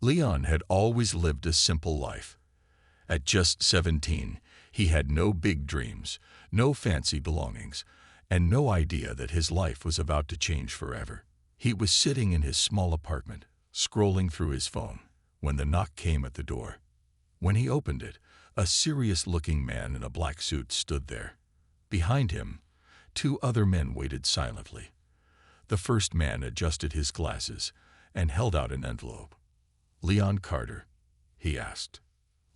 Leon had always lived a simple life. At just 17, he had no big dreams, no fancy belongings, and no idea that his life was about to change forever. He was sitting in his small apartment, scrolling through his phone, when the knock came at the door. When he opened it, a serious-looking man in a black suit stood there. Behind him, 2 other men waited silently. The first man adjusted his glasses and held out an envelope. "Leon Carter?" he asked.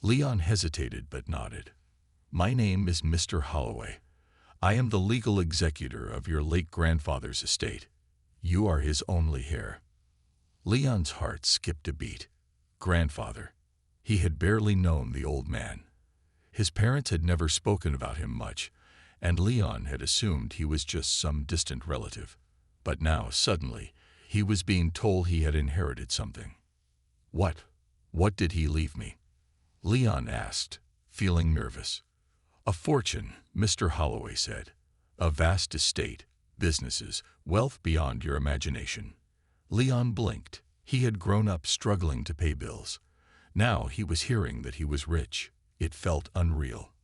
Leon hesitated but nodded. "My name is Mr. Holloway. I am the legal executor of your late grandfather's estate. You are his only heir." Leon's heart skipped a beat. Grandfather. He had barely known the old man. His parents had never spoken about him much, and Leon had assumed he was just some distant relative. But now, suddenly, he was being told he had inherited something. What did he leave me?" Leon asked, feeling nervous. "A fortune," Mr. Holloway said. "A vast estate, businesses, wealth beyond your imagination." Leon blinked. He had grown up struggling to pay bills. Now he was hearing that he was rich. It felt unreal.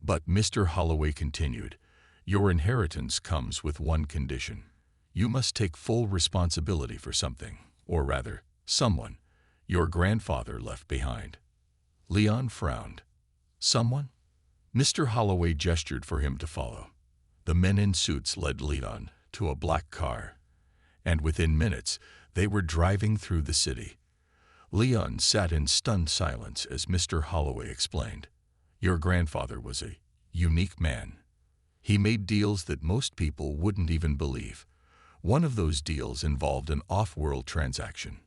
But Mr. Holloway continued, "Your inheritance comes with one condition. You must take full responsibility for something, or rather, someone, your grandfather left behind." Leon frowned. "Someone?" Mr. Holloway gestured for him to follow. The men in suits led Leon to a black car, and within minutes they were driving through the city. Leon sat in stunned silence as Mr. Holloway explained. "Your grandfather was a unique man. He made deals that most people wouldn't even believe. One of those deals involved an off-world transaction."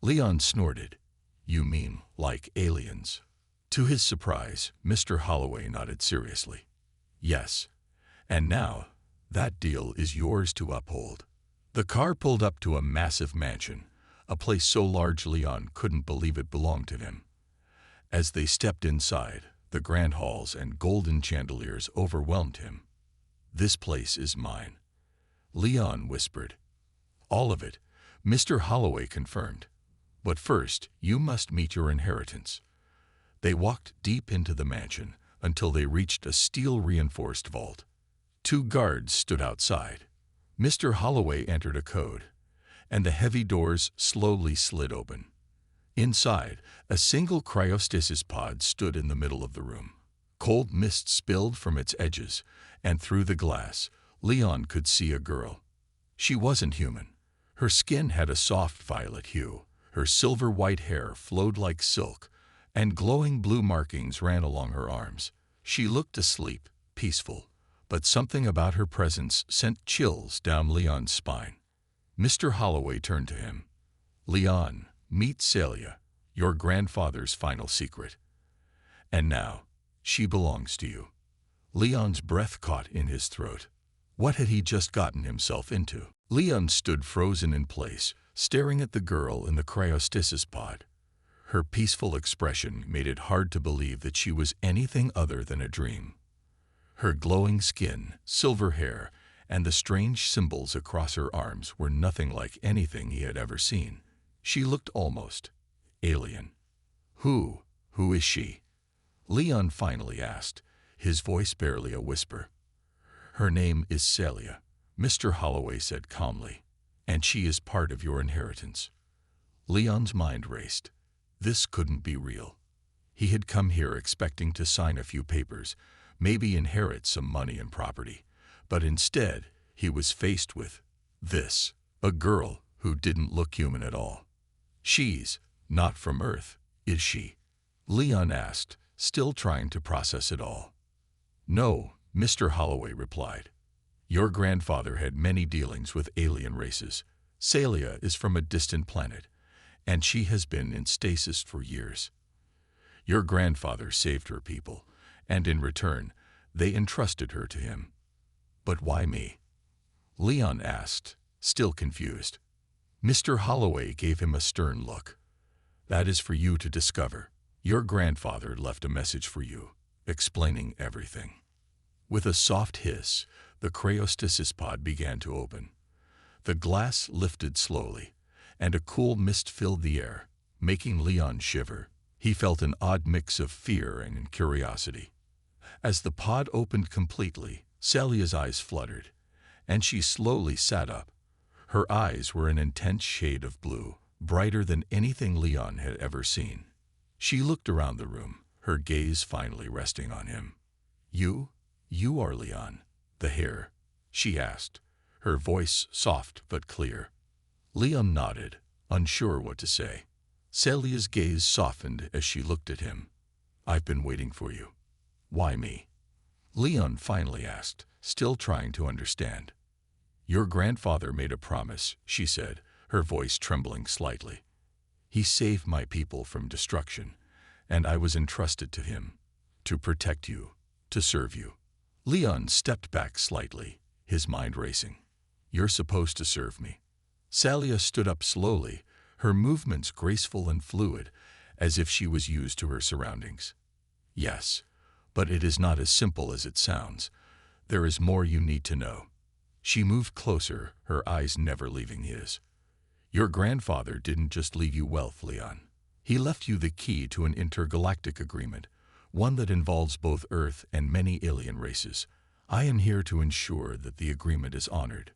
Leon snorted. "You mean like aliens?" To his surprise, Mr. Holloway nodded seriously. "Yes. And now, that deal is yours to uphold." The car pulled up to a massive mansion, a place so large Leon couldn't believe it belonged to him. As they stepped inside, the grand halls and golden chandeliers overwhelmed him. "This place is mine," Leon whispered. "All of it," Mr. Holloway confirmed. "But first, you must meet your inheritance." They walked deep into the mansion until they reached a steel-reinforced vault. 2 guards stood outside. Mr. Holloway entered a code, and the heavy doors slowly slid open. Inside, a single cryostasis pod stood in the middle of the room. Cold mist spilled from its edges, and through the glass, Leon could see a girl. She wasn't human. Her skin had a soft violet hue, her silver-white hair flowed like silk, and glowing blue markings ran along her arms. She looked asleep, peaceful, but something about her presence sent chills down Leon's spine. Mr. Holloway turned to him. "Leon, meet Celia, your grandfather's final secret. And now, she belongs to you." Leon's breath caught in his throat. What had he just gotten himself into? Leon stood frozen in place, staring at the girl in the cryostasis pod. Her peaceful expression made it hard to believe that she was anything other than a dream. Her glowing skin, silver hair, and the strange symbols across her arms were nothing like anything he had ever seen. She looked almost alien. Who is she?" Leon finally asked, his voice barely a whisper. "Her name is Celia," Mr. Holloway said calmly, "and she is part of your inheritance." Leon's mind raced. This couldn't be real. He had come here expecting to sign a few papers, maybe inherit some money and property, but instead he was faced with this, a girl who didn't look human at all. "She's not from Earth, is she?" Leon asked, still trying to process it all. "No," Mr. Holloway replied. "Your grandfather had many dealings with alien races. Celia is from a distant planet, and she has been in stasis for years. Your grandfather saved her people, and in return, they entrusted her to him." "But why me?" Leon asked, still confused. Mr. Holloway gave him a stern look. "That is for you to discover. Your grandfather left a message for you, explaining everything." With a soft hiss, the cryostasis pod began to open. The glass lifted slowly, and a cool mist filled the air. making Leon shiver. He felt an odd mix of fear and curiosity. As the pod opened completely, Celia's eyes fluttered, and she slowly sat up. Her eyes were an intense shade of blue, brighter than anything Leon had ever seen. She looked around the room, her gaze finally resting on him. You are Leon, the hare?" she asked, her voice soft but clear. Leon nodded, unsure what to say. Celia's gaze softened as she looked at him. "I've been waiting for you." "Why me?" Leon finally asked, still trying to understand. "Your grandfather made a promise," she said, her voice trembling slightly. "He saved my people from destruction, and I was entrusted to him, to protect you, to serve you." Leon stepped back slightly, his mind racing. "You're supposed to serve me." Celia stood up slowly, her movements graceful and fluid, as if she was used to her surroundings. "Yes, but it is not as simple as it sounds. There is more you need to know." She moved closer, her eyes never leaving his. "Your grandfather didn't just leave you wealth, Leon. He left you the key to an intergalactic agreement, one that involves both Earth and many alien races. I am here to ensure that the agreement is honored."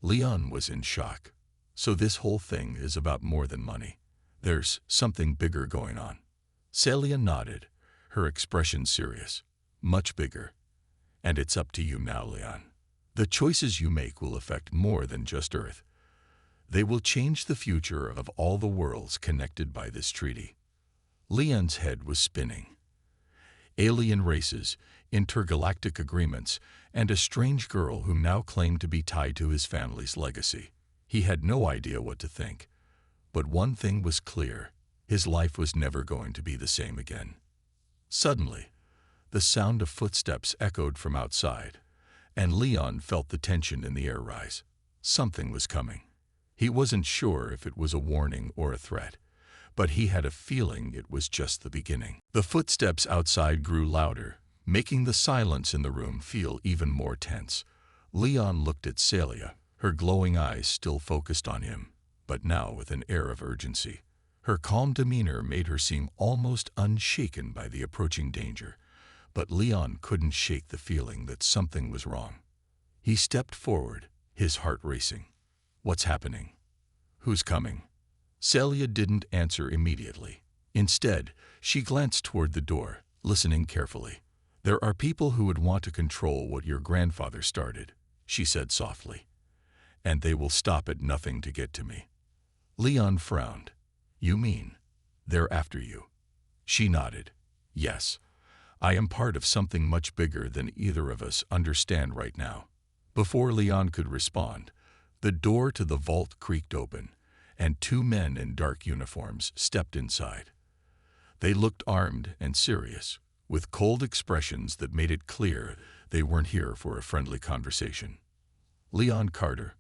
Leon was in shock. "So this whole thing is about more than money. There's something bigger going on." Celia nodded, her expression serious. "Much bigger. And it's up to you now, Leon. The choices you make will affect more than just Earth. They will change the future of all the worlds connected by this treaty." Leon's head was spinning. Alien races, intergalactic agreements, and a strange girl who now claimed to be tied to his family's legacy. He had no idea what to think. But one thing was clear: his life was never going to be the same again. Suddenly, the sound of footsteps echoed from outside, and Leon felt the tension in the air rise. Something was coming. He wasn't sure if it was a warning or a threat, but he had a feeling it was just the beginning. The footsteps outside grew louder, making the silence in the room feel even more tense. Leon looked at Celia, her glowing eyes still focused on him, but now with an air of urgency. Her calm demeanor made her seem almost unshaken by the approaching danger, but Leon couldn't shake the feeling that something was wrong. He stepped forward, his heart racing. "What's happening? Who's coming?" Celia didn't answer immediately. Instead, she glanced toward the door, listening carefully. "There are people who would want to control what your grandfather started," she said softly. "And they will stop at nothing to get to me." Leon frowned. "You mean they're after you?" She nodded. "Yes. I am part of something much bigger than either of us understand right now." Before Leon could respond, the door to the vault creaked open, and two men in dark uniforms stepped inside. They looked armed and serious, with cold expressions that made it clear they weren't here for a friendly conversation. "Leon Carter,"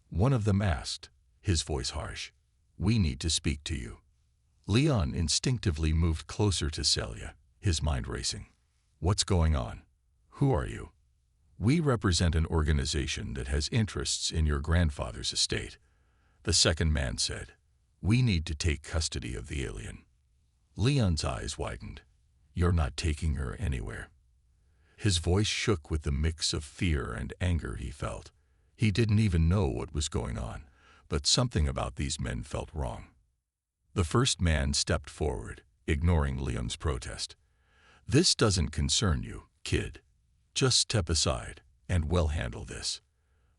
one of them asked, his voice harsh. "We need to speak to you." Leon instinctively moved closer to Celia, his mind racing. "What's going on? Who are you?" "We represent an organization that has interests in your grandfather's estate," the second man said. "We need to take custody of the alien." Leon's eyes widened. "You're not taking her anywhere." His voice shook with the mix of fear and anger he felt. He didn't even know what was going on, but something about these men felt wrong. The first man stepped forward, ignoring Leon's protest. "This doesn't concern you, kid. Just step aside, and we'll handle this."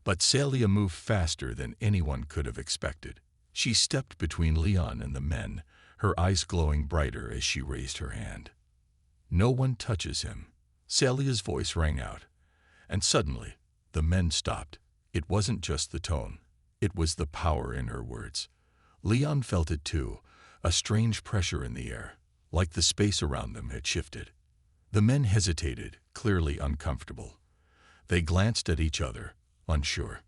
But Celia moved faster than anyone could have expected. She stepped between Leon and the men, her eyes glowing brighter as she raised her hand. "No one touches him." Celia's voice rang out, and suddenly the men stopped. It wasn't just the tone, it was the power in her words. Leon felt it too, a strange pressure in the air, like the space around them had shifted. The men hesitated, clearly uncomfortable. They glanced at each other, unsure.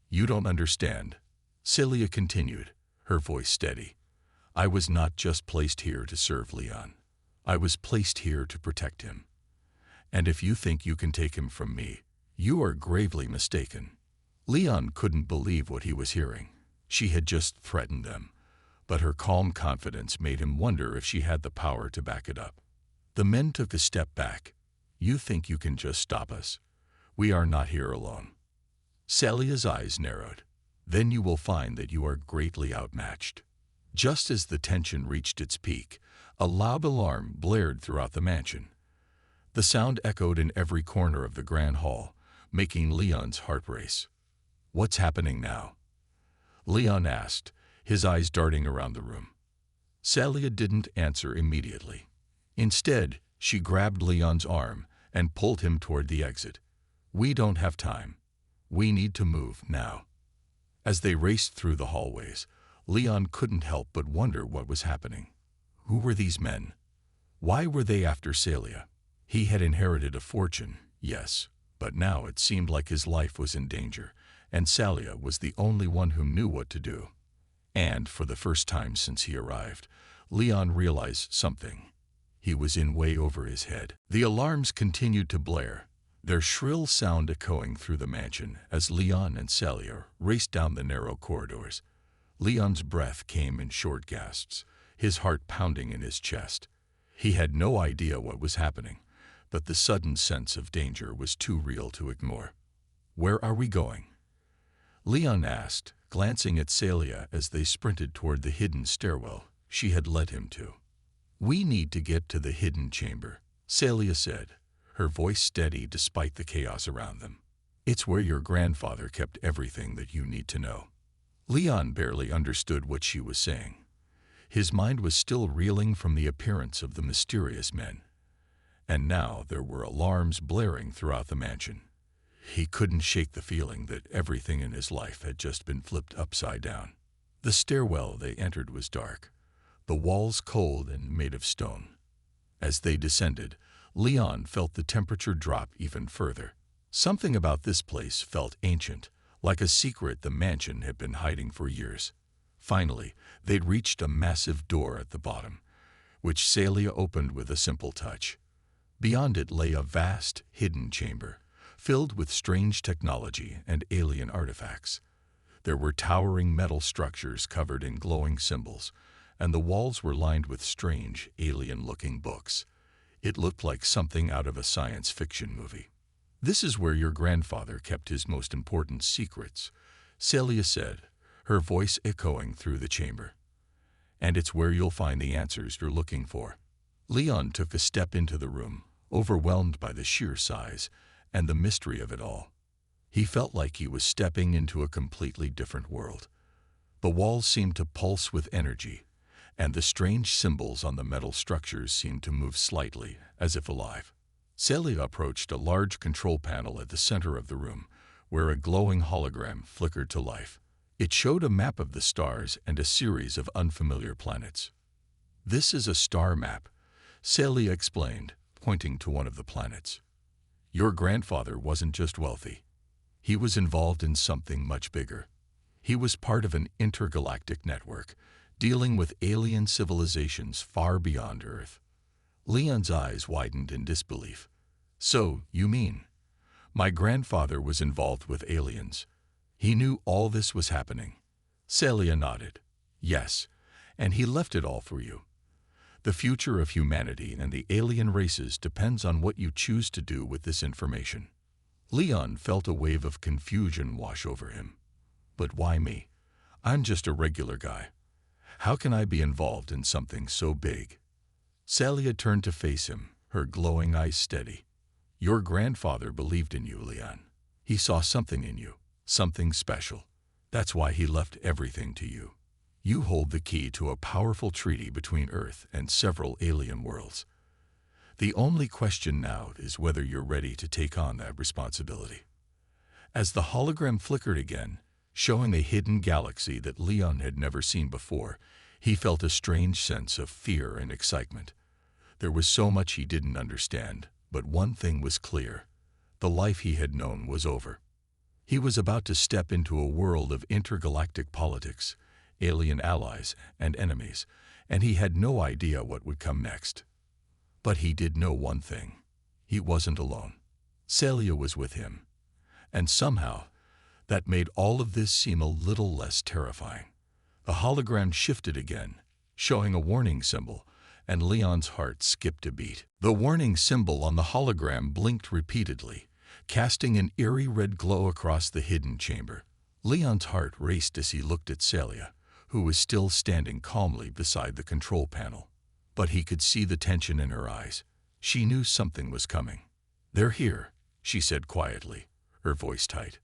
"You don't understand," Celia continued, her voice steady. "I was not just placed here to serve Leon. I was placed here to protect him. And if you think you can take him from me, you are gravely mistaken." Leon couldn't believe what he was hearing. She had just threatened them, but her calm confidence made him wonder if she had the power to back it up. The men took a step back. "You think you can just stop us? We are not here alone." Celia's eyes narrowed. "Then you will find that you are greatly outmatched." Just as the tension reached its peak, a loud alarm blared throughout the mansion. The sound echoed in every corner of the grand hall, making Leon's heart race. "What's happening now?" Leon asked, his eyes darting around the room. Celia didn't answer immediately. Instead, she grabbed Leon's arm and pulled him toward the exit. "We don't have time. We need to move now." As they raced through the hallways, Leon couldn't help but wonder what was happening. Who were these men? Why were they after Celia? He had inherited a fortune, yes, but now it seemed like his life was in danger, and Celia was the only one who knew what to do. And, for the first time since he arrived, Leon realized something. He was in way over his head. The alarms continued to blare, their shrill sound echoing through the mansion as Leon and Celia raced down the narrow corridors. Leon's breath came in short gasps, his heart pounding in his chest. He had no idea what was happening, but the sudden sense of danger was too real to ignore. "Where are we going?" Leon asked, glancing at Celia as they sprinted toward the hidden stairwell she had led him to. "We need to get to the hidden chamber," Celia said, her voice steady despite the chaos around them. "It's where your grandfather kept everything that you need to know." Leon barely understood what she was saying. His mind was still reeling from the appearance of the mysterious men. And now there were alarms blaring throughout the mansion. He couldn't shake the feeling that everything in his life had just been flipped upside down. The stairwell they entered was dark, the walls cold and made of stone. As they descended, Leon felt the temperature drop even further. Something about this place felt ancient, like a secret the mansion had been hiding for years. Finally, they'd reached a massive door at the bottom, which Celia opened with a simple touch. Beyond it lay a vast, hidden chamber, filled with strange technology and alien artifacts. There were towering metal structures covered in glowing symbols, and the walls were lined with strange, alien-looking books. It looked like something out of a science fiction movie. "This is where your grandfather kept his most important secrets," Celia said, her voice echoing through the chamber. "And it's where you'll find the answers you're looking for." Leon took a step into the room, overwhelmed by the sheer size and the mystery of it all. He felt like he was stepping into a completely different world. The walls seemed to pulse with energy, and the strange symbols on the metal structures seemed to move slightly, as if alive. Celia approached a large control panel at the center of the room, where a glowing hologram flickered to life. It showed a map of the stars and a series of unfamiliar planets. "This is a star map," Celia explained, pointing to one of the planets. "Your grandfather wasn't just wealthy. He was involved in something much bigger. He was part of an intergalactic network, dealing with alien civilizations far beyond Earth." Leon's eyes widened in disbelief. "So, you mean, my grandfather was involved with aliens? He knew all this was happening?" Celia nodded. "Yes, and he left it all for you. The future of humanity and the alien races depends on what you choose to do with this information." Leon felt a wave of confusion wash over him. "But why me? I'm just a regular guy. How can I be involved in something so big?" Celia turned to face him, her glowing eyes steady. "Your grandfather believed in you, Leon. He saw something in you, something special. That's why he left everything to you. You hold the key to a powerful treaty between Earth and several alien worlds. The only question now is whether you're ready to take on that responsibility." As the hologram flickered again, showing a hidden galaxy that Leon had never seen before, he felt a strange sense of fear and excitement. There was so much he didn't understand, but one thing was clear. The life he had known was over. He was about to step into a world of intergalactic politics, alien allies and enemies, and he had no idea what would come next. But he did know one thing. He wasn't alone. Celia was with him. And somehow, that made all of this seem a little less terrifying. The hologram shifted again, showing a warning symbol, and Leon's heart skipped a beat. The warning symbol on the hologram blinked repeatedly, casting an eerie red glow across the hidden chamber. Leon's heart raced as he looked at Celia, who was still standing calmly beside the control panel. But he could see the tension in her eyes. She knew something was coming. "They're here," she said quietly, her voice tight.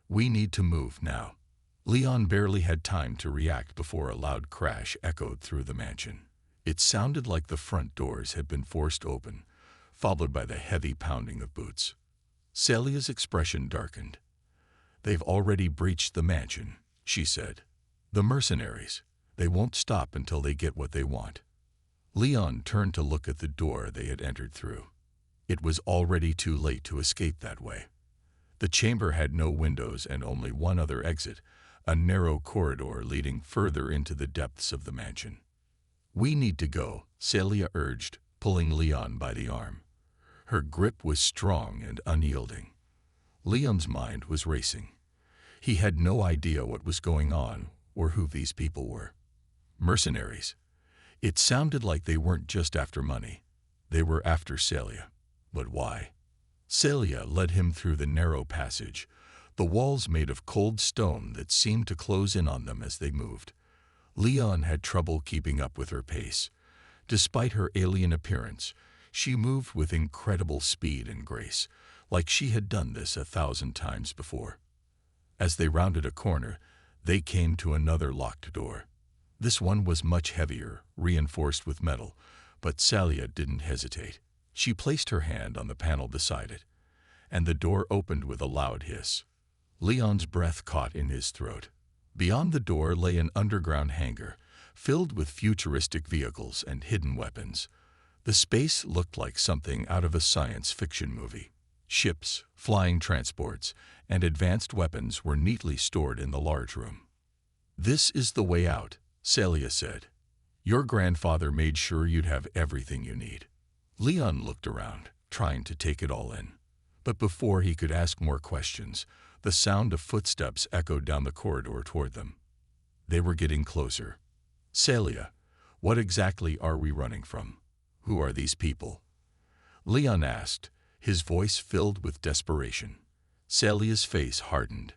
"We need to move now." Leon barely had time to react before a loud crash echoed through the mansion. It sounded like the front doors had been forced open, followed by the heavy pounding of boots. Celia's expression darkened. "They've already breached the mansion," she said. "The mercenaries. They won't stop until they get what they want." Leon turned to look at the door they had entered through. It was already too late to escape that way. The chamber had no windows and only one other exit, a narrow corridor leading further into the depths of the mansion. "We need to go," Celia urged, pulling Leon by the arm. Her grip was strong and unyielding. Leon's mind was racing. He had no idea what was going on or who these people were. Mercenaries. It sounded like they weren't just after money. They were after Celia. But why? Celia led him through the narrow passage, the walls made of cold stone that seemed to close in on them as they moved. Leon had trouble keeping up with her pace. Despite her alien appearance, she moved with incredible speed and grace, like she had done this 1,000 times before. As they rounded a corner, they came to another locked door. This one was much heavier, reinforced with metal, but Celia didn't hesitate. She placed her hand on the panel beside it, and the door opened with a loud hiss. Leon's breath caught in his throat. Beyond the door lay an underground hangar, filled with futuristic vehicles and hidden weapons. The space looked like something out of a science fiction movie. Ships, flying transports, and advanced weapons were neatly stored in the large room. "This is the way out," Celia said. "Your grandfather made sure you'd have everything you need." Leon looked around, trying to take it all in. But before he could ask more questions, the sound of footsteps echoed down the corridor toward them. They were getting closer. "Celia, what exactly are we running from? Who are these people?" Leon asked, his voice filled with desperation. Celia's face hardened.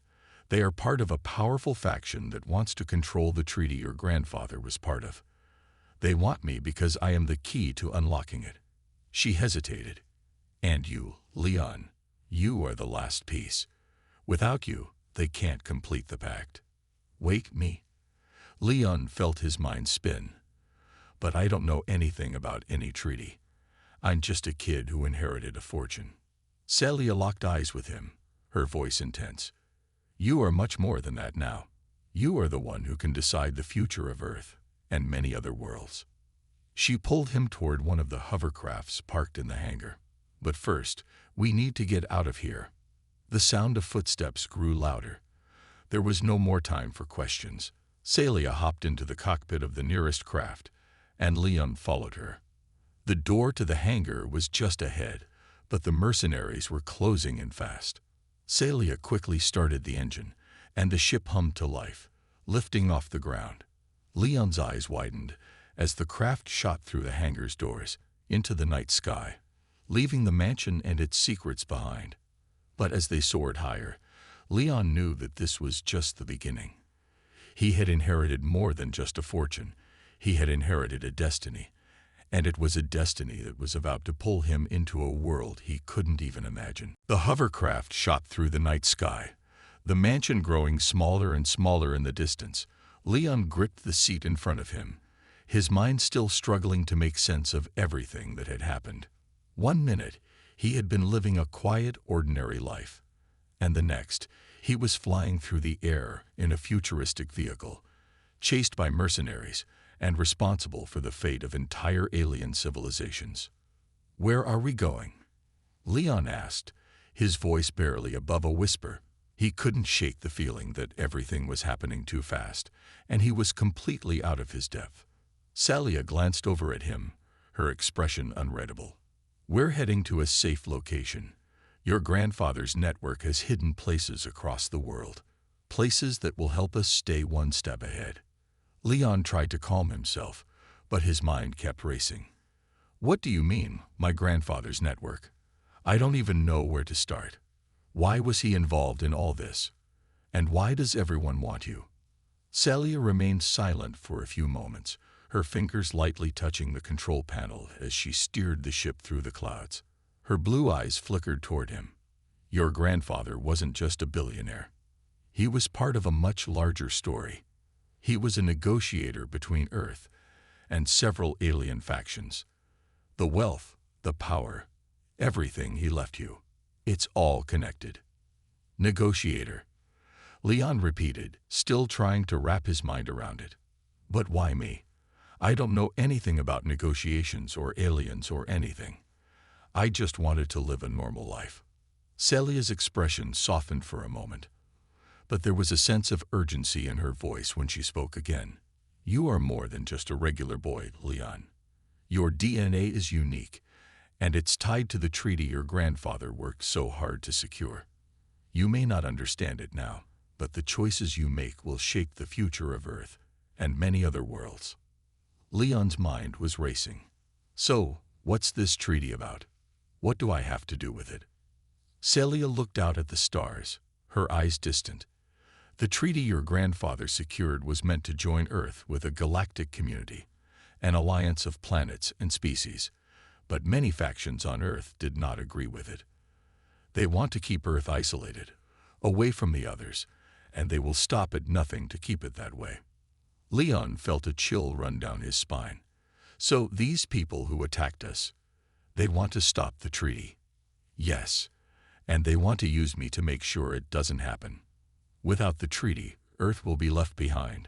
"They are part of a powerful faction that wants to control the treaty your grandfather was part of. They want me because I am the key to unlocking it." She hesitated. "And you, Leon, you are the last piece. Without you, they can't complete the pact." "Wake me." Leon felt his mind spin. "But I don't know anything about any treaty. I'm just a kid who inherited a fortune." Celia locked eyes with him, her voice intense. "You are much more than that now. You are the one who can decide the future of Earth and many other worlds." She pulled him toward one of the hovercrafts parked in the hangar. "But first, we need to get out of here." The sound of footsteps grew louder. There was no more time for questions. Celia hopped into the cockpit of the nearest craft, and Leon followed her. The door to the hangar was just ahead, but the mercenaries were closing in fast. Celia quickly started the engine, and the ship hummed to life, lifting off the ground. Leon's eyes widened as the craft shot through the hangar's doors into the night sky, leaving the mansion and its secrets behind. But as they soared higher, Leon knew that this was just the beginning. He had inherited more than just a fortune. He had inherited a destiny, and it was a destiny that was about to pull him into a world he couldn't even imagine. The hovercraft shot through the night sky, the mansion growing smaller and smaller in the distance. Leon gripped the seat in front of him, his mind still struggling to make sense of everything that had happened. 1 minute, he had been living a quiet, ordinary life, and the next, he was flying through the air in a futuristic vehicle, chased by mercenaries and responsible for the fate of entire alien civilizations. "Where are we going?" Leon asked, his voice barely above a whisper. He couldn't shake the feeling that everything was happening too fast, and he was completely out of his depth. Celia glanced over at him, her expression unreadable. "We're heading to a safe location. Your grandfather's network has hidden places across the world, places that will help us stay one step ahead." Leon tried to calm himself, but his mind kept racing. What do you mean, my grandfather's network? I don't even know where to start. Why was he involved in all this? And why does everyone want you? Celia remained silent for a few moments, her fingers lightly touching the control panel as she steered the ship through the clouds. Her blue eyes flickered toward him. Your grandfather wasn't just a billionaire. He was part of a much larger story. He was a negotiator between Earth and several alien factions. The wealth, the power, everything he left you. It's all connected. Negotiator. Leon repeated, still trying to wrap his mind around it. But why me? I don't know anything about negotiations or aliens or anything. I just wanted to live a normal life. Celia's expression softened for a moment, but there was a sense of urgency in her voice when she spoke again. You are more than just a regular boy, Leon. Your DNA is unique, and it's tied to the treaty your grandfather worked so hard to secure. You may not understand it now, but the choices you make will shape the future of Earth and many other worlds. Leon's mind was racing. So, what's this treaty about? What do I have to do with it? Celia looked out at the stars, her eyes distant. The treaty your grandfather secured was meant to join Earth with a galactic community, an alliance of planets and species, but many factions on Earth did not agree with it. They want to keep Earth isolated, away from the others, and they will stop at nothing to keep it that way. Leon felt a chill run down his spine. So these people who attacked us, they want to stop the treaty. Yes, and they want to use me to make sure it doesn't happen. Without the treaty, Earth will be left behind,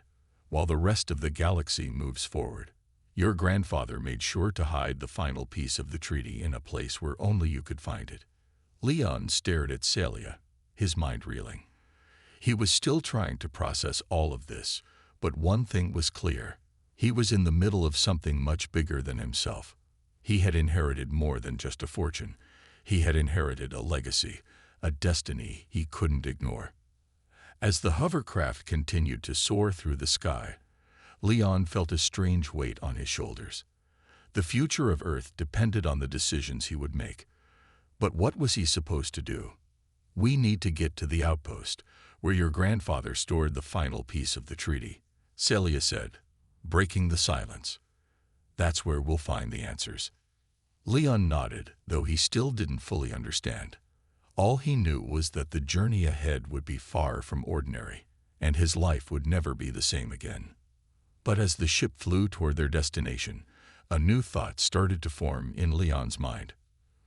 while the rest of the galaxy moves forward. Your grandfather made sure to hide the final piece of the treaty in a place where only you could find it. Leon stared at Celia, his mind reeling. He was still trying to process all of this, but one thing was clear. He was in the middle of something much bigger than himself. He had inherited more than just a fortune. He had inherited a legacy, a destiny he couldn't ignore. As the hovercraft continued to soar through the sky, Leon felt a strange weight on his shoulders. The future of Earth depended on the decisions he would make. But what was he supposed to do? We need to get to the outpost, where your grandfather stored the final piece of the treaty, Celia said, breaking the silence. That's where we'll find the answers. Leon nodded, though he still didn't fully understand. All he knew was that the journey ahead would be far from ordinary, and his life would never be the same again. But as the ship flew toward their destination, a new thought started to form in Leon's mind.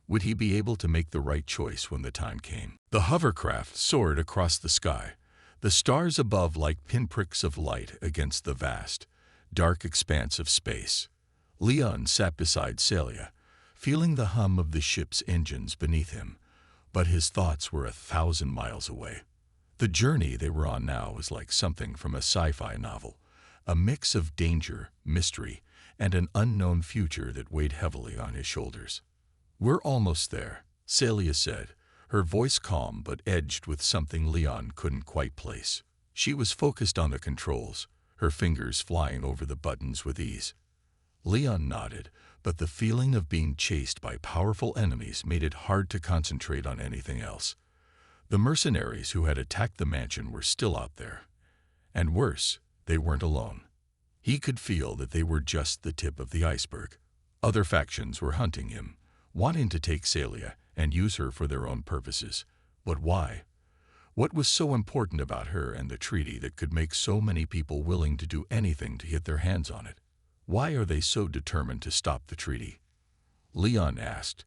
Would he be able to make the right choice when the time came? The hovercraft soared across the sky, the stars above like pinpricks of light against the vast, dark expanse of space. Leon sat beside Celia, feeling the hum of the ship's engines beneath him, but his thoughts were 1,000 miles away. The journey they were on now was like something from a sci-fi novel, a mix of danger, mystery, and an unknown future that weighed heavily on his shoulders. We're almost there, Celia said, her voice calm but edged with something Leon couldn't quite place. She was focused on the controls, her fingers flying over the buttons with ease. Leon nodded, but the feeling of being chased by powerful enemies made it hard to concentrate on anything else. The mercenaries who had attacked the mansion were still out there. And worse, they weren't alone. He could feel that they were just the tip of the iceberg. Other factions were hunting him, wanting to take Celia and use her for their own purposes. But why? What was so important about her and the treaty that could make so many people willing to do anything to get their hands on it? Why are they so determined to stop the treaty? Leon asked,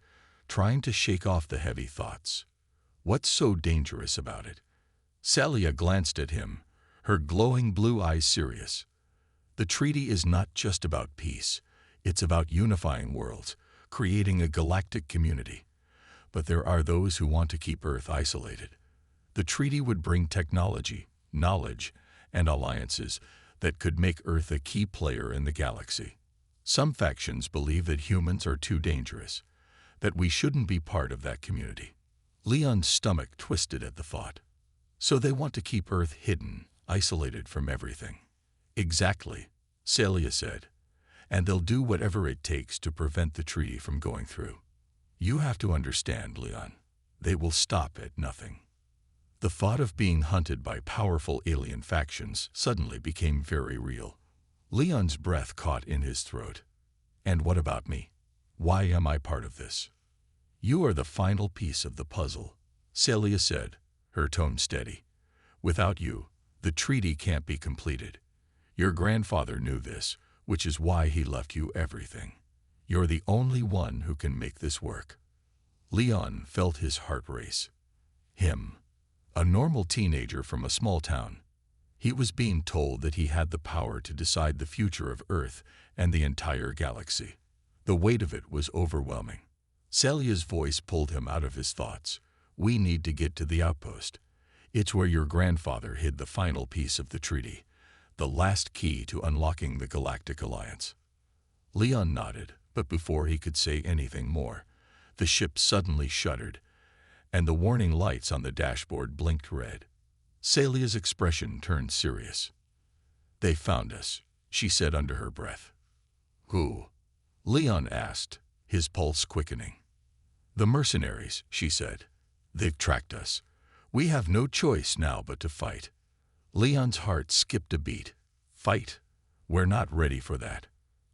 trying to shake off the heavy thoughts. What's so dangerous about it? Celia glanced at him, her glowing blue eyes serious. The treaty is not just about peace. It's about unifying worlds, creating a galactic community. But there are those who want to keep Earth isolated. The treaty would bring technology, knowledge, and alliances that could make Earth a key player in the galaxy. Some factions believe that humans are too dangerous, that we shouldn't be part of that community. Leon's stomach twisted at the thought. So they want to keep Earth hidden, isolated from everything. Exactly, Celia said, "and they'll do whatever it takes to prevent the treaty from going through. You have to understand, Leon. They will stop at nothing." The thought of being hunted by powerful alien factions suddenly became very real. Leon's breath caught in his throat. "And what about me? Why am I part of this?" "You are the final piece of the puzzle," Celia said, her tone steady. "Without you, the treaty can't be completed. Your grandfather knew this, which is why he left you everything. You're the only one who can make this work." Leon felt his heart race. Him, a normal teenager from a small town. He was being told that he had the power to decide the future of Earth and the entire galaxy. The weight of it was overwhelming. Celia's voice pulled him out of his thoughts. "We need to get to the outpost. It's where your grandfather hid the final piece of the treaty, the last key to unlocking the Galactic Alliance." Leon nodded, but before he could say anything more, the ship suddenly shuddered, and the warning lights on the dashboard blinked red. Celia's expression turned serious. "They found us," she said under her breath. "Who?" Leon asked, his pulse quickening. "The mercenaries," she said. "They've tracked us. We have no choice now but to fight." Leon's heart skipped a beat. "Fight? We're not ready for that."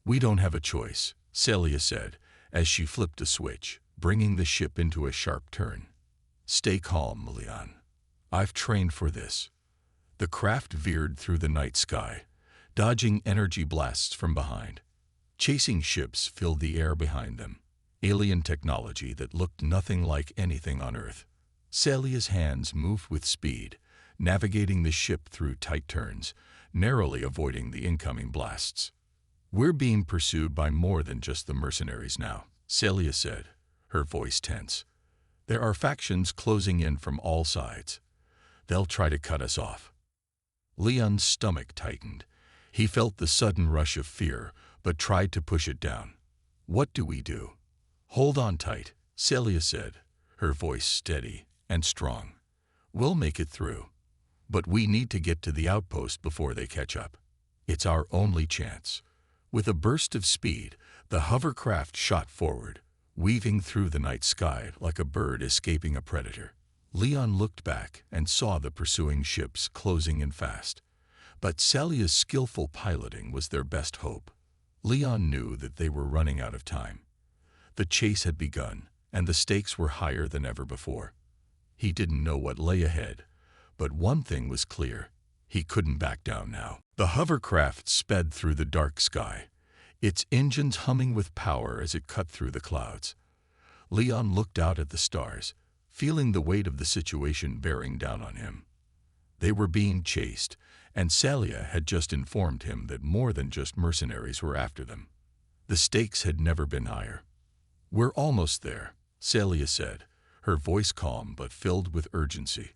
"We don't have a choice," Celia said, as she flipped a switch, bringing the ship into a sharp turn. "Stay calm, Leon. I've trained for this." The craft veered through the night sky, dodging energy blasts from behind. Chasing ships filled the air behind them, alien technology that looked nothing like anything on Earth. Celia's hands moved with speed, navigating the ship through tight turns, narrowly avoiding the incoming blasts. "We're being pursued by more than just the mercenaries now," Celia said, her voice tense. "There are factions closing in from all sides. They'll try to cut us off." Leon's stomach tightened. He felt the sudden rush of fear, but tried to push it down. "What do we do?" "Hold on tight," Celia said, her voice steady and strong. "We'll make it through. But we need to get to the outpost before they catch up. It's our only chance." With a burst of speed, the hovercraft shot forward, weaving through the night sky like a bird escaping a predator. Leon looked back and saw the pursuing ships closing in fast. But Celia's skillful piloting was their best hope. Leon knew that they were running out of time. The chase had begun, and the stakes were higher than ever before. He didn't know what lay ahead, but one thing was clear. He couldn't back down now. The hovercraft sped through the dark sky, its engines humming with power as it cut through the clouds. Leon looked out at the stars, feeling the weight of the situation bearing down on him. They were being chased, and Celia had just informed him that more than just mercenaries were after them. The stakes had never been higher. "We're almost there," Celia said, her voice calm but filled with urgency.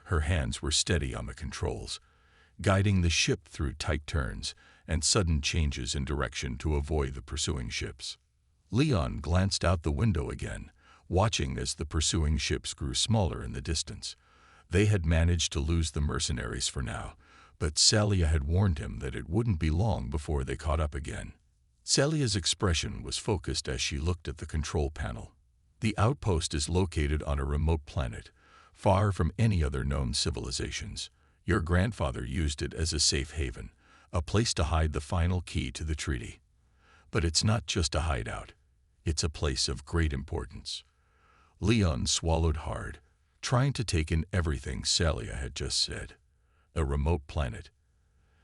Her hands were steady on the controls, guiding the ship through tight turns and sudden changes in direction to avoid the pursuing ships. Leon glanced out the window again, watching as the pursuing ships grew smaller in the distance. They had managed to lose the mercenaries for now, but Celia had warned him that it wouldn't be long before they caught up again. Celia's expression was focused as she looked at the control panel. "The outpost is located on a remote planet, far from any other known civilizations. Your grandfather used it as a safe haven, a place to hide the final key to the treaty. But it's not just a hideout. It's a place of great importance." Leon swallowed hard, trying to take in everything Celia had just said. A remote planet.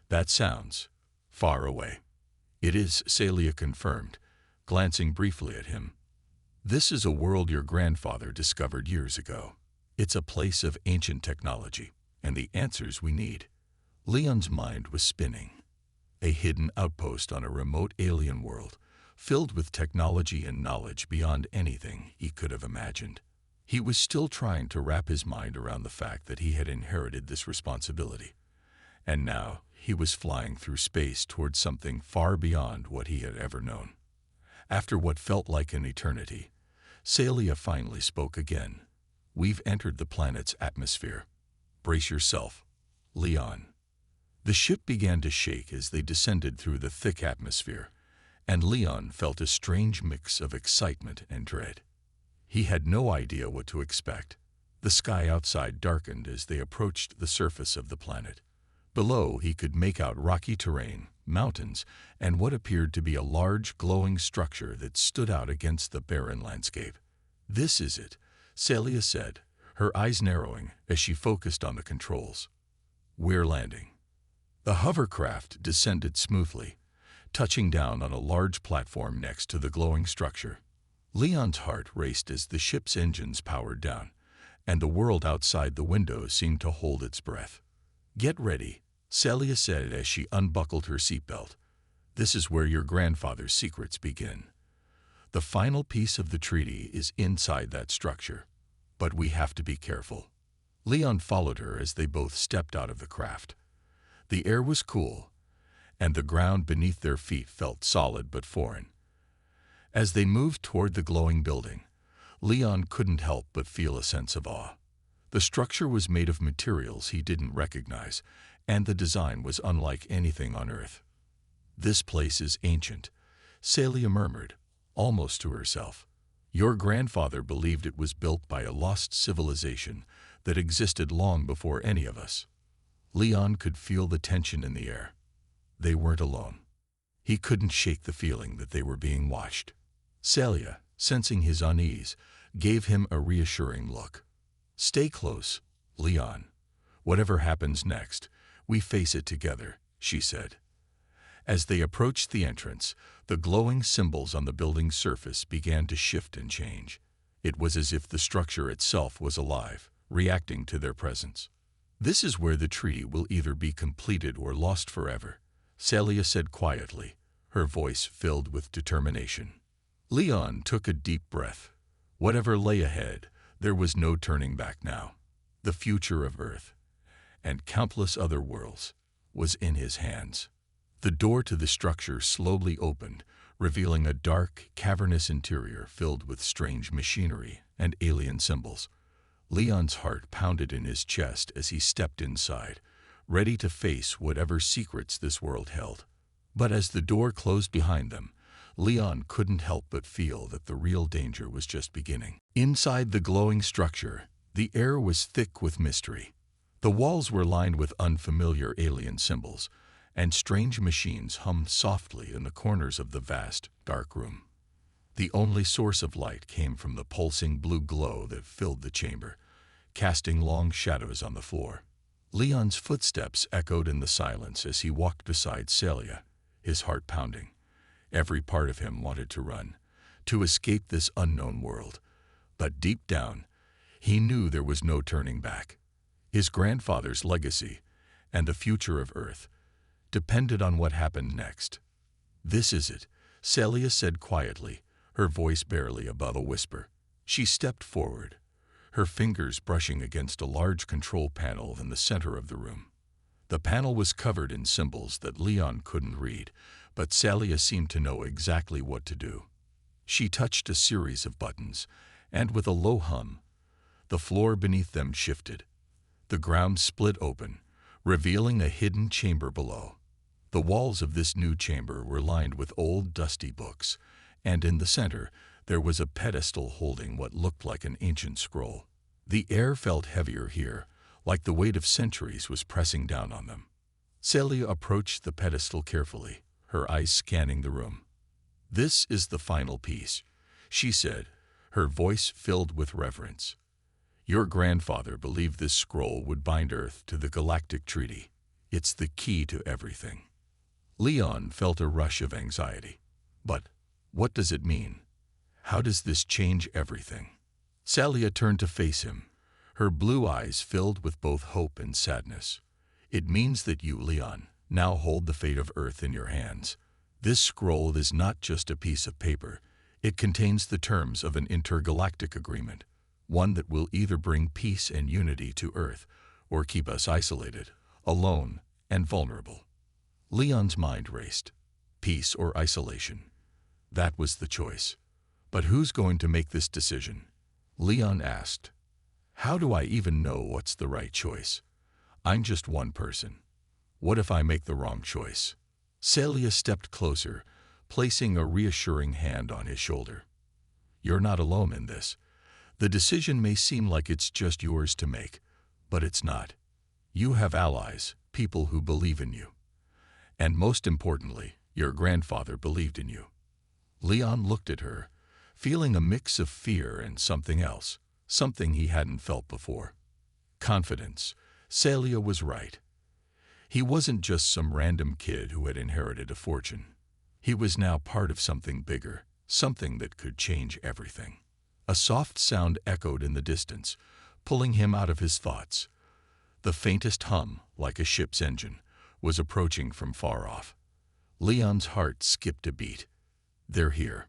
That sounds far away. "It is," Celia confirmed, glancing briefly at him. "This is a world your grandfather discovered years ago. It's a place of ancient technology and the answers we need." Leon's mind was spinning. A hidden outpost on a remote alien world, filled with technology and knowledge beyond anything he could have imagined. He was still trying to wrap his mind around the fact that he had inherited this responsibility. And now he was flying through space towards something far beyond what he had ever known. After what felt like an eternity, Celia finally spoke again. "We've entered the planet's atmosphere. Brace yourself, Leon." The ship began to shake as they descended through the thick atmosphere, and Leon felt a strange mix of excitement and dread. He had no idea what to expect. The sky outside darkened as they approached the surface of the planet. Below, he could make out rocky terrain, mountains, and what appeared to be a large, glowing structure that stood out against the barren landscape. "This is it," Celia said, her eyes narrowing as she focused on the controls. "We're landing." The hovercraft descended smoothly, touching down on a large platform next to the glowing structure. Leon's heart raced as the ship's engines powered down, and the world outside the window seemed to hold its breath. "Get ready," Celia said as she unbuckled her seatbelt. "This is where your grandfather's secrets begin. The final piece of the treaty is inside that structure, but we have to be careful." Leon followed her as they both stepped out of the craft. The air was cool, and the ground beneath their feet felt solid but foreign. As they moved toward the glowing building, Leon couldn't help but feel a sense of awe. The structure was made of materials he didn't recognize, and the design was unlike anything on Earth. "This place is ancient," Celia murmured, almost to herself. "Your grandfather believed it was built by a lost civilization that existed long before any of us." Leon could feel the tension in the air. They weren't alone. He couldn't shake the feeling that they were being watched. Celia, sensing his unease, gave him a reassuring look. "Stay close, Leon. Whatever happens next, we face it together," she said. As they approached the entrance, the glowing symbols on the building's surface began to shift and change. It was as if the structure itself was alive, reacting to their presence. "This is where the treaty will either be completed or lost forever," Celia said quietly, her voice filled with determination. Leon took a deep breath. Whatever lay ahead, there was no turning back now. The future of Earth, and countless other worlds, was in his hands. The door to the structure slowly opened, revealing a dark, cavernous interior filled with strange machinery and alien symbols. Leon's heart pounded in his chest as he stepped inside, ready to face whatever secrets this world held. But as the door closed behind them, Leon couldn't help but feel that the real danger was just beginning. Inside the glowing structure, the air was thick with mystery. The walls were lined with unfamiliar alien symbols, and strange machines hummed softly in the corners of the vast, dark room. The only source of light came from the pulsing blue glow that filled the chamber, casting long shadows on the floor. Leon's footsteps echoed in the silence as he walked beside Celia, his heart pounding. Every part of him wanted to run, to escape this unknown world. But deep down, he knew there was no turning back. His grandfather's legacy, and the future of Earth, depended on what happened next. "This is it," Celia said quietly, her voice barely above a whisper. She stepped forward, her fingers brushing against a large control panel in the center of the room. The panel was covered in symbols that Leon couldn't read, but Celia seemed to know exactly what to do. She touched a series of buttons, and with a low hum, the floor beneath them shifted. The ground split open, revealing a hidden chamber below. The walls of this new chamber were lined with old, dusty books, and in the center there was a pedestal holding what looked like an ancient scroll. The air felt heavier here, like the weight of centuries was pressing down on them. Celia approached the pedestal carefully, her eyes scanning the room. "This is the final piece," she said, her voice filled with reverence. "Your grandfather believed this scroll would bind Earth to the galactic treaty. It's the key to everything." Leon felt a rush of anxiety. But what does it mean? How does this change everything? Celia turned to face him, her blue eyes filled with both hope and sadness. "It means that you, Leon, now hold the fate of Earth in your hands. This scroll is not just a piece of paper. It contains the terms of an intergalactic agreement, one that will either bring peace and unity to Earth or keep us isolated, alone, and vulnerable." Leon's mind raced. Peace or isolation? That was the choice. But who's going to make this decision? Leon asked. "How do I even know what's the right choice? I'm just one person. What if I make the wrong choice? Celia stepped closer, placing a reassuring hand on his shoulder. You're not alone in this. The decision may seem like it's just yours to make, but it's not. You have allies, people who believe in you. And most importantly, your grandfather believed in you. Leon looked at her, feeling a mix of fear and something else, something he hadn't felt before. Confidence. Celia was right. He wasn't just some random kid who had inherited a fortune. He was now part of something bigger, something that could change everything. A soft sound echoed in the distance, pulling him out of his thoughts. The faintest hum, like a ship's engine, was approaching from far off. Leon's heart skipped a beat. They're here.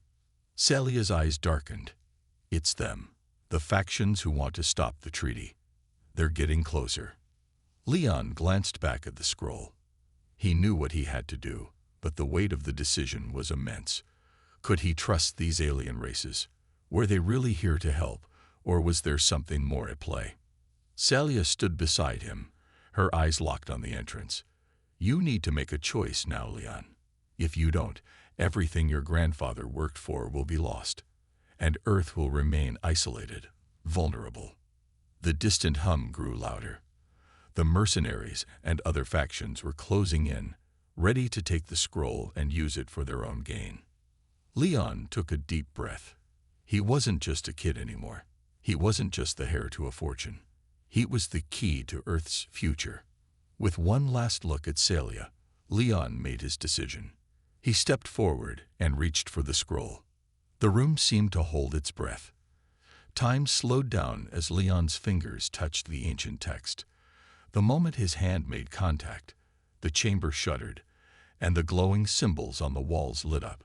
Celia's eyes darkened. It's them, the factions who want to stop the treaty. They're getting closer. Leon glanced back at the scroll. He knew what he had to do, but the weight of the decision was immense. Could he trust these alien races? Were they really here to help, or was there something more at play? Celia stood beside him, her eyes locked on the entrance. You need to make a choice now, Leon. If you don't, everything your grandfather worked for will be lost, and Earth will remain isolated, vulnerable. The distant hum grew louder. The mercenaries and other factions were closing in, ready to take the scroll and use it for their own gain. Leon took a deep breath. He wasn't just a kid anymore. He wasn't just the heir to a fortune. He was the key to Earth's future. With one last look at Celia, Leon made his decision. He stepped forward and reached for the scroll. The room seemed to hold its breath. Time slowed down as Leon's fingers touched the ancient text. The moment his hand made contact, the chamber shuddered, and the glowing symbols on the walls lit up.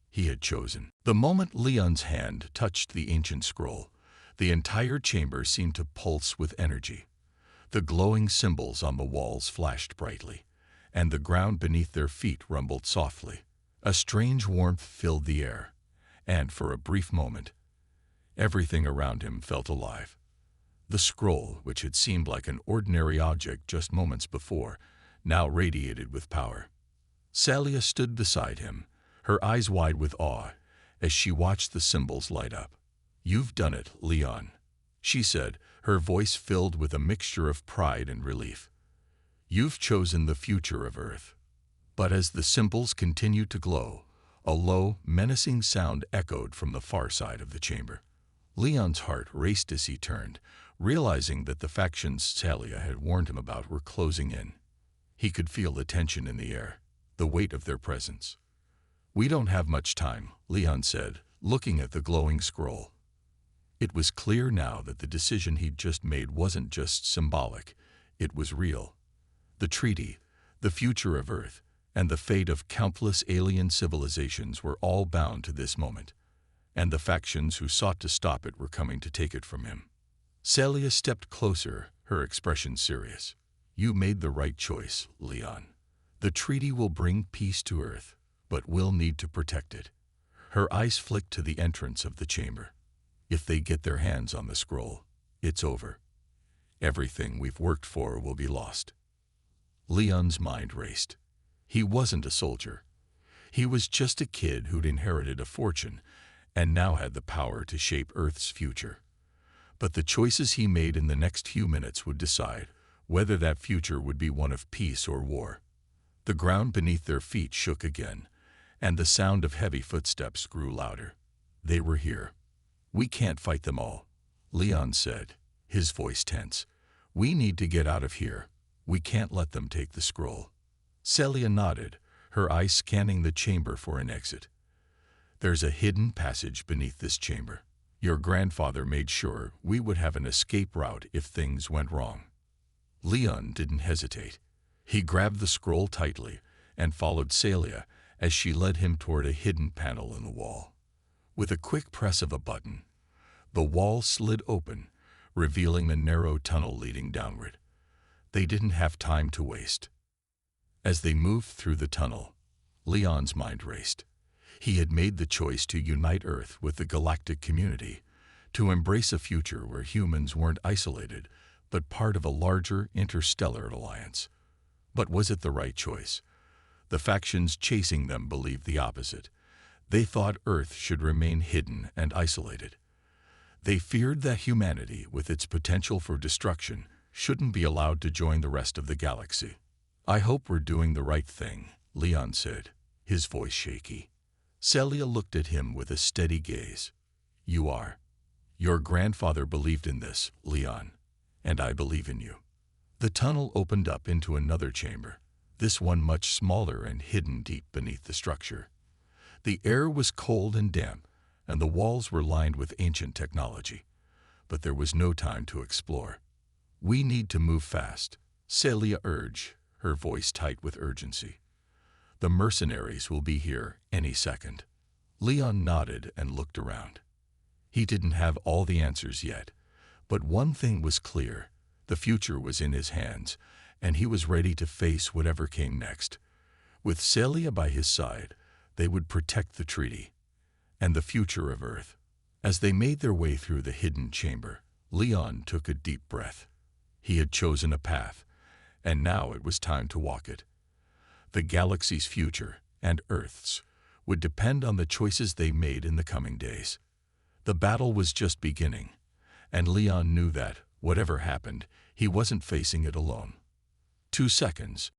He had chosen. The moment Leon's hand touched the ancient scroll, the entire chamber seemed to pulse with energy. The glowing symbols on the walls flashed brightly, and the ground beneath their feet rumbled softly. A strange warmth filled the air, and for a brief moment, everything around him felt alive. The scroll, which had seemed like an ordinary object just moments before, now radiated with power. Celia stood beside him, her eyes wide with awe, as she watched the symbols light up. You've done it, Leon, she said, her voice filled with a mixture of pride and relief. You've chosen the future of Earth. But as the symbols continued to glow, a low, menacing sound echoed from the far side of the chamber. Leon's heart raced as he turned, realizing that the factions Celia had warned him about were closing in. He could feel the tension in the air, the weight of their presence. We don't have much time, Leon said, looking at the glowing scroll. It was clear now that the decision he'd just made wasn't just symbolic, it was real. The treaty, the future of Earth, and the fate of countless alien civilizations were all bound to this moment, and the factions who sought to stop it were coming to take it from him. Celia stepped closer, her expression serious. You made the right choice, Leon. The treaty will bring peace to Earth, but we'll need to protect it. Her eyes flicked to the entrance of the chamber. If they get their hands on the scroll, it's over. Everything we've worked for will be lost. Leon's mind raced. He wasn't a soldier. He was just a kid who'd inherited a fortune and now had the power to shape Earth's future. But the choices he made in the next few minutes would decide whether that future would be one of peace or war. The ground beneath their feet shook again, and the sound of heavy footsteps grew louder. They were here. We can't fight them all, Leon said, his voice tense. We need to get out of here. We can't let them take the scroll. Celia nodded, her eyes scanning the chamber for an exit. There's a hidden passage beneath this chamber. Your grandfather made sure we would have an escape route if things went wrong. Leon didn't hesitate. He grabbed the scroll tightly and followed Celia as she led him toward a hidden panel in the wall. With a quick press of a button, the wall slid open, revealing a narrow tunnel leading downward. They didn't have time to waste. As they moved through the tunnel, Leon's mind raced. He had made the choice to unite Earth with the galactic community, to embrace a future where humans weren't isolated, but part of a larger interstellar alliance. But was it the right choice? The factions chasing them believed the opposite. They thought Earth should remain hidden and isolated. They feared that humanity, with its potential for destruction, shouldn't be allowed to join the rest of the galaxy. "I hope we're doing the right thing," Leon said, his voice shaky. Celia looked at him with a steady gaze. "You are. Your grandfather believed in this, Leon, and I believe in you." The tunnel opened up into another chamber, this one much smaller and hidden deep beneath the structure. The air was cold and damp, and the walls were lined with ancient technology. But there was no time to explore. "We need to move fast," Celia urged, her voice tight with urgency. "The mercenaries will be here any second." Leon nodded and looked around. He didn't have all the answers yet, but one thing was clear. The future was in his hands, and he was ready to face whatever came next. With Celia by his side, they would protect the treaty and the future of Earth. As they made their way through the hidden chamber, Leon took a deep breath. He had chosen a path, and now it was time to walk it. The galaxy's future, and Earth's, would depend on the choices they made in the coming days. The battle was just beginning, and Leon knew that, whatever happened, he wasn't facing it alone. 2 seconds,